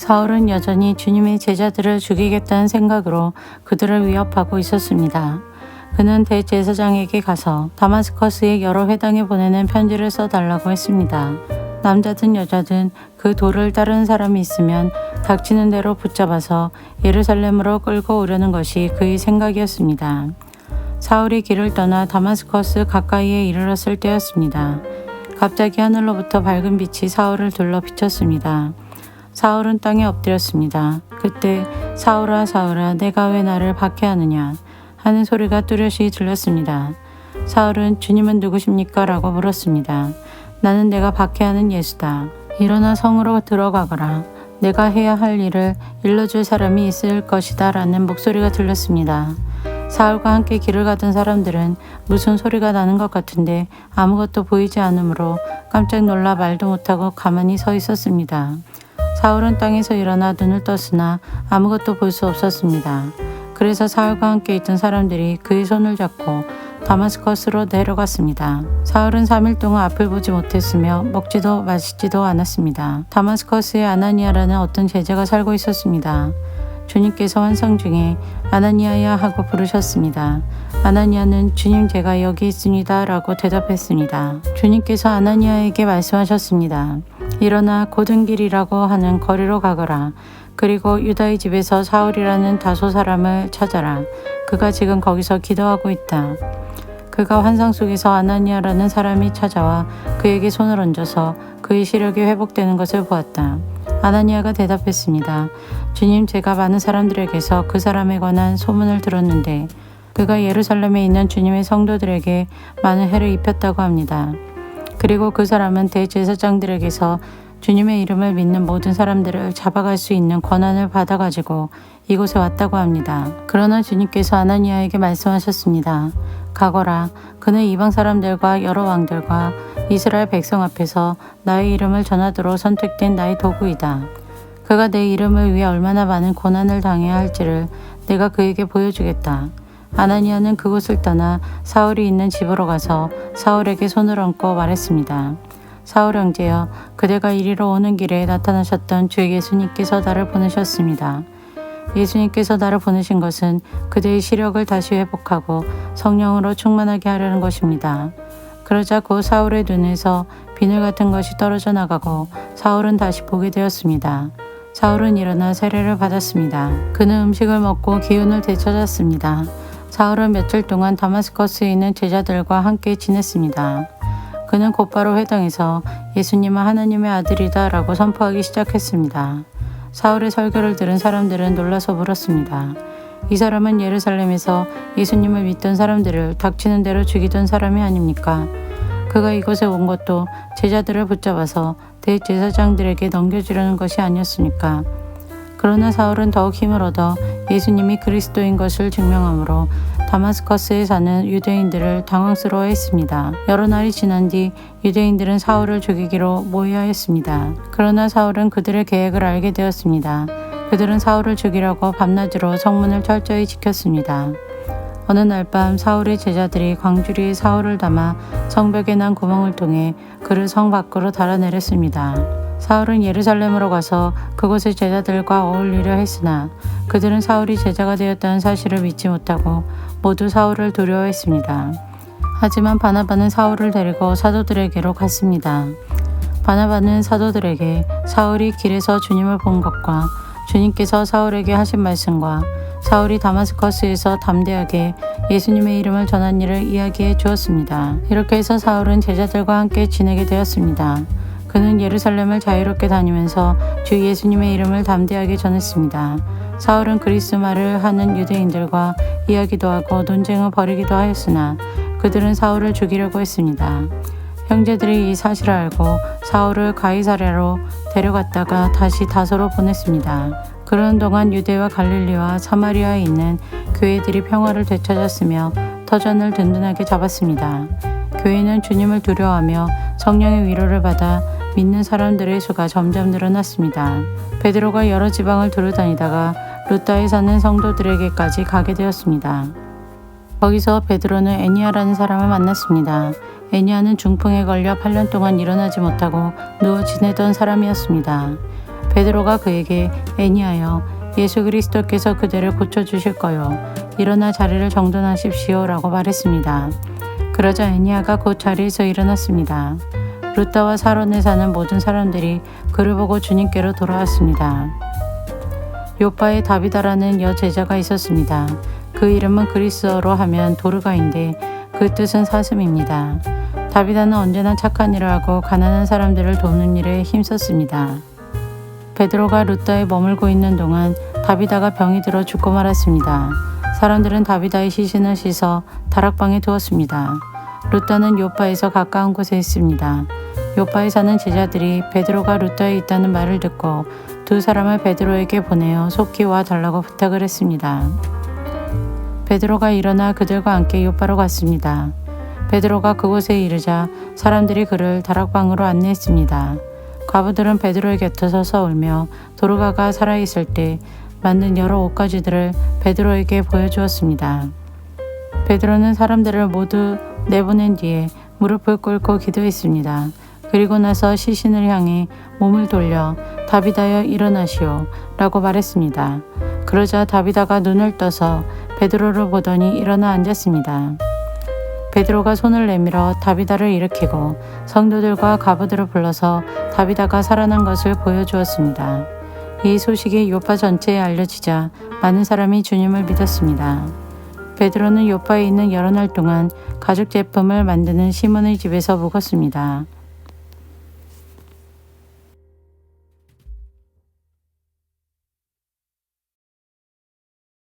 사울은 여전히 주님의 제자들을 죽이겠다는 생각으로 그들을 위협하고 있었습니다. 그는 대제사장에게 가서 다마스커스의 여러 회당에 보내는 편지를 써달라고 했습니다. 남자든 여자든 그 도를 따르는 사람이 있으면 닥치는 대로 붙잡아서 예루살렘으로 끌고 오려는 것이 그의 생각이었습니다. 사울이 길을 떠나 다마스커스 가까이에 이르렀을 때였습니다. 갑자기 하늘로부터 밝은 빛이 사울을 둘러 비쳤습니다. 사울은 땅에 엎드렸습니다. 그때 사울아 사울아 내가 왜 나를 박해하느냐 하는 소리가 뚜렷이 들렸습니다. 사울은 주님은 누구십니까? 라고 물었습니다. 나는 내가 박해하는 예수다. 일어나 성으로 들어가거라. 내가 해야 할 일을 일러줄 사람이 있을 것이다 라는 목소리가 들렸습니다. 사울과 함께 길을 가던 사람들은 무슨 소리가 나는 것 같은데 아무것도 보이지 않으므로 깜짝 놀라 말도 못하고 가만히 서 있었습니다. 사울은 땅에서 일어나 눈을 떴으나 아무것도 볼 수 없었습니다. 그래서 사울과 함께 있던 사람들이 그의 손을 잡고 다마스커스로 내려갔습니다. 사울은 3일 동안 앞을 보지 못했으며 먹지도 마시지도 않았습니다. 다마스커스에 아나니아라는 어떤 제자가 살고 있었습니다. 주님께서 환상 중에 아나니아야 하고 부르셨습니다. 아나니아는 주님 제가 여기 있습니다 라고 대답했습니다. 주님께서 아나니아에게 말씀하셨습니다. 일어나 곧은 길이라고 하는 거리로 가거라. 그리고 유다의 집에서 사울이라는 다소 사람을 찾아라. 그가 지금 거기서 기도하고 있다. 그가 환상 속에서 아나니아라는 사람이 찾아와 그에게 손을 얹어서 그의 시력이 회복되는 것을 보았다. 아나니아가 대답했습니다. 주님, 제가 많은 사람들에게서 그 사람에 관한 소문을 들었는데 그가 예루살렘에 있는 주님의 성도들에게 많은 해를 입혔다고 합니다. 그리고 그 사람은 대제사장들에게서 주님의 이름을 믿는 모든 사람들을 잡아갈 수 있는 권한을 받아가지고 이곳에 왔다고 합니다. 그러나 주님께서 아나니아에게 말씀하셨습니다. 가거라. 그는 이방 사람들과 여러 왕들과 이스라엘 백성 앞에서 나의 이름을 전하도록 선택된 나의 도구이다. 그가 내 이름을 위해 얼마나 많은 고난을 당해야 할지를 내가 그에게 보여주겠다. 아나니아는 그곳을 떠나 사울이 있는 집으로 가서 사울에게 손을 얹고 말했습니다. 사울 형제여, 그대가 이리로 오는 길에 나타나셨던 주 예수님께서 나를 보내셨습니다. 예수님께서 나를 보내신 것은 그대의 시력을 다시 회복하고 성령으로 충만하게 하려는 것입니다. 그러자 곧 사울의 눈에서 비늘 같은 것이 떨어져 나가고 사울은 다시 보게 되었습니다. 사울은 일어나 세례를 받았습니다. 그는 음식을 먹고 기운을 되찾았습니다. 사울은 며칠 동안 다마스커스에 있는 제자들과 함께 지냈습니다. 그는 곧바로 회당에서 예수님은 하나님의 아들이다 라고 선포하기 시작했습니다. 사울의 설교를 들은 사람들은 놀라서 물었습니다. 이 사람은 예루살렘에서 예수님을 믿던 사람들을 닥치는 대로 죽이던 사람이 아닙니까? 그가 이곳에 온 것도 제자들을 붙잡아서 대제사장들에게 넘겨주려는 것이 아니었습니까? 그러나 사울은 더욱 힘을 얻어 예수님이 그리스도인 것을 증명하므로 다마스커스에 사는 유대인들을 당황스러워했습니다. 여러 날이 지난 뒤 유대인들은 사울을 죽이기로 모의하였습니다. 그러나 사울은 그들의 계획을 알게 되었습니다. 그들은 사울을 죽이려고 밤낮으로 성문을 철저히 지켰습니다. 어느 날 밤 사울의 제자들이 광주리에 사울을 담아 성벽에 난 구멍을 통해 그를 성 밖으로 달아내렸습니다. 사울은 예루살렘으로 가서 그곳의 제자들과 어울리려 했으나 그들은 사울이 제자가 되었다는 사실을 믿지 못하고 모두 사울을 두려워했습니다. 하지만 바나바는 사울을 데리고 사도들에게로 갔습니다. 바나바는 사도들에게 사울이 길에서 주님을 본 것과 주님께서 사울에게 하신 말씀과 사울이 다마스커스에서 담대하게 예수님의 이름을 전한 일을 이야기해 주었습니다. 이렇게 해서 사울은 제자들과 함께 지내게 되었습니다. 그는 예루살렘을 자유롭게 다니면서 주 예수님의 이름을 담대하게 전했습니다. 사울은 그리스 말을 하는 유대인들과 이야기도 하고 논쟁을 벌이기도 하였으나 그들은 사울을 죽이려고 했습니다. 형제들이 이 사실을 알고 사울을 가이사랴로 데려갔다가 다시 다소로 보냈습니다. 그러는 동안 유대와 갈릴리와 사마리아에 있는 교회들이 평화를 되찾았으며 터전을 든든하게 잡았습니다. 교회는 주님을 두려워하며 성령의 위로를 받아 믿는 사람들의 수가 점점 늘어났습니다. 베드로가 여러 지방을 두루다니다가 루다에 사는 성도들에게까지 가게 되었습니다. 거기서 베드로는 애니아라는 사람을 만났습니다. 애니아는 중풍에 걸려 8년 동안 일어나지 못하고 누워 지내던 사람이었습니다. 베드로가 그에게 애니하여 예수 그리스도께서 그대를 고쳐주실 거요. 일어나 자리를 정돈하십시오 라고 말했습니다. 그러자 애니아가 곧 자리에서 일어났습니다. 루다와 사론에 사는 모든 사람들이 그를 보고 주님께로 돌아왔습니다. 요빠에 다비다라는 여제자가 있었습니다. 그 이름은 그리스어로 하면 도르가인데 그 뜻은 사슴입니다. 다비다는 언제나 착한 일을 하고 가난한 사람들을 돕는 일에 힘썼습니다. 베드로가 루다에 머물고 있는 동안 다비다가 병이 들어 죽고 말았습니다. 사람들은 다비다의 시신을 씻어 다락방에 두었습니다. 루다는 요빠에서 가까운 곳에 있습니다. 요빠에 사는 제자들이 베드로가 루다에 있다는 말을 듣고 두 사람을 베드로에게 보내어 속히 와 달라고 부탁을 했습니다. 베드로가 일어나 그들과 함께 요빠로 갔습니다. 베드로가 그곳에 이르자 사람들이 그를 다락방으로 안내했습니다. 과부들은 베드로의 곁에 서서 울며 도르가가 살아있을 때 만든 여러 옷가지들을 베드로에게 보여주었습니다. 베드로는 사람들을 모두 내보낸 뒤에 무릎을 꿇고 기도했습니다. 그리고 나서 시신을 향해 몸을 돌려 다비다여 일어나시오 라고 말했습니다. 그러자 다비다가 눈을 떠서 베드로를 보더니 일어나 앉았습니다. 베드로가 손을 내밀어 다비다를 일으키고 성도들과 과부들을 불러서 다비다가 살아난 것을 보여주었습니다. 이 소식이 요파 전체에 알려지자 많은 사람이 주님을 믿었습니다. 베드로는 요파에 있는 여러 날 동안 가죽 제품을 만드는 시몬의 집에서 묵었습니다.